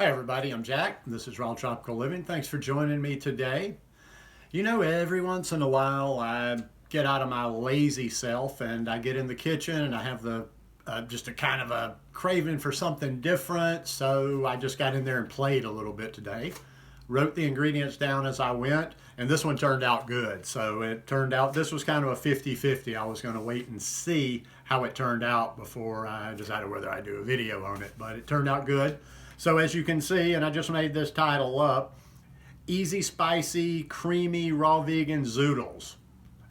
Hi everybody, I'm Jack. This is Raw Tropical Living. Thanks for joining me today. You know, every once in a while I get out of my lazy self and I get in the kitchen and I have the just a kind of a craving for something different. So I just got in there and played a little bit today. Wrote the ingredients down as I went, and this one turned out good. So it turned out this was kind of a 50-50. I was going to wait and see how it turned out before I decided whether I do a video on it, but it turned out good. So as you can see, and I just made this title up, Easy Spicy Creamy Raw Vegan Zoodles.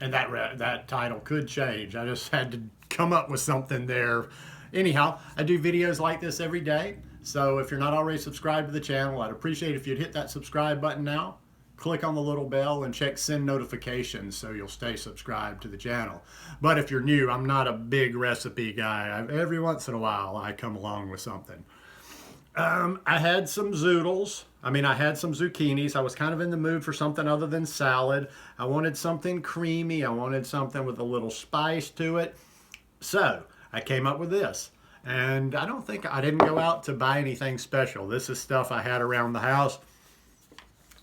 And that title could change. I just had to come up with something there. Anyhow, I do videos like this every day. So if you're not already subscribed to the channel, I'd appreciate it if you'd hit that subscribe button now. Click on the little bell and check send notifications so you'll stay subscribed to the channel. But if you're new, I'm not a big recipe guy. Every once in a while I come along with something. I had some zoodles. I had some zucchinis. I was kind of in the mood for something other than salad. I wanted something creamy. I wanted something with a little spice to it. So I came up with this. And I didn't go out to buy anything special. This is stuff I had around the house.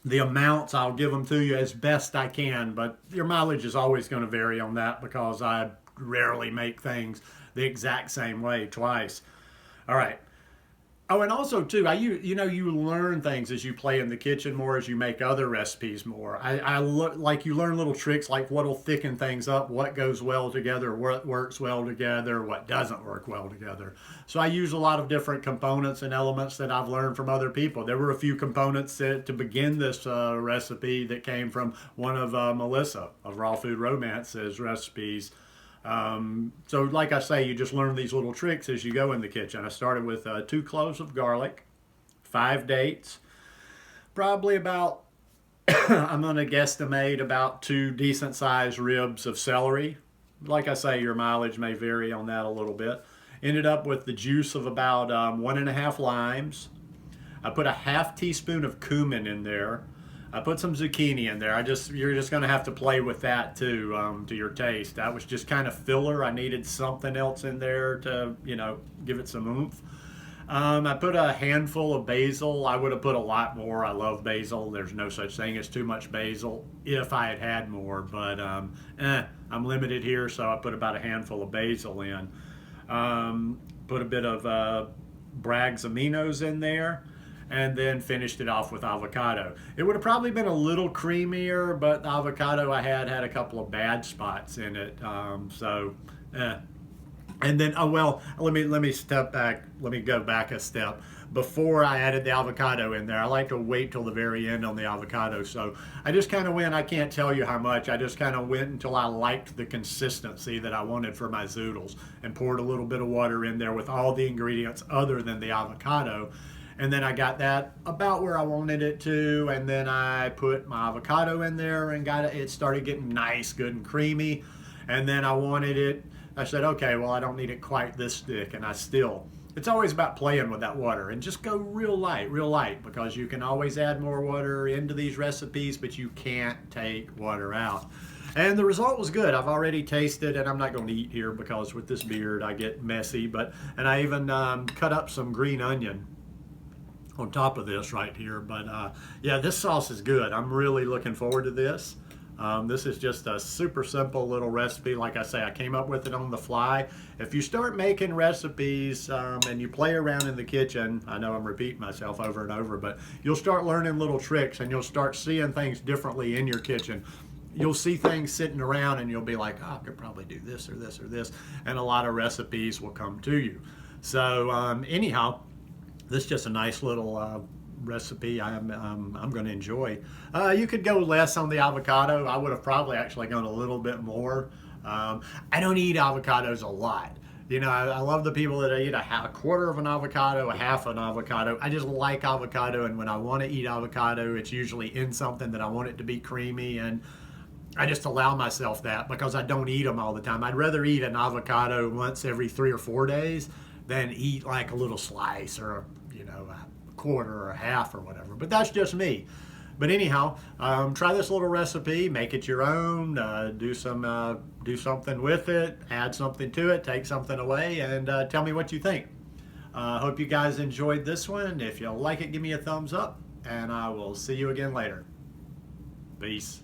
The amounts, I'll give them to you as best I can, but your mileage is always going to vary on that because I rarely make things the exact same way twice. All right. Oh, and also too, you learn things as you play in the kitchen more, as you make other recipes more. Like you learn little tricks like what'll thicken things up, what goes well together, what works well together, what doesn't work well together. So I use a lot of different components and elements that I've learned from other people. There were a few components to begin this recipe that came from one of Melissa of Raw Food Romance's recipes. So like I say, you just learn these little tricks as you go in the kitchen. I started with 2 cloves of garlic, 5 dates, probably about, I'm going to guesstimate about 2 decent sized ribs of celery. Like I say, your mileage may vary on that a little bit. Ended up with the juice of about 1.5 limes. I put a ½ teaspoon of cumin in there. I put some zucchini in there. You're just going to have to play with that too, to your taste. That was just kind of filler. I needed something else in there to, give it some oomph. I put a handful of basil. I would have put a lot more. I love basil. There's no such thing as too much basil if I had had more, but I'm limited here, so I put about a handful of basil in. Put a bit of Bragg's aminos in there, and then finished it off with avocado. It would have probably been a little creamier, but the avocado I had a couple of bad spots in it. And then, let me step back. Let me go back a step. Before I added the avocado in there, I like to wait till the very end on the avocado. So I just kind of went, I can't tell you how much, I just kind of went until I liked the consistency that I wanted for my zoodles and poured a little bit of water in there with all the ingredients other than the avocado. And then I got that about where I wanted it to, and then I put my avocado in there and it started getting nice, good and creamy. And then I said, okay, well, I don't need it quite this thick, and it's always about playing with that water and just go real light, because you can always add more water into these recipes, but you can't take water out. And the result was good. I've already tasted, and I'm not going to eat here because with this beard I get messy, and I even cut up some green onion on top of this right here. But yeah, this sauce is good. I'm really looking forward to this. This is just a super simple little recipe. Like I say, I came up with it on the fly. If you start making recipes and you play around in the kitchen, I know I'm repeating myself over and over, but you'll start learning little tricks and you'll start seeing things differently in your kitchen. You'll see things sitting around and you'll be like, oh, I could probably do this or this or this. And a lot of recipes will come to you. So anyhow, this is just a nice little recipe I'm going to enjoy. You could go less on the avocado. I would have probably actually gone a little bit more. I don't eat avocados a lot. I love the people that eat a quarter of an avocado, a half an avocado. I just like avocado, and when I want to eat avocado, it's usually in something that I want it to be creamy, and I just allow myself that because I don't eat them all the time. I'd rather eat an avocado once every 3 or 4 days than eat like a little slice or a quarter or a half or whatever. But that's just me. But anyhow, try this little recipe, make it your own, do something with it, add something to it, take something away, and tell me what you think. Hope you guys enjoyed this one. If you like it, give me a thumbs up, and I will see you again later. Peace.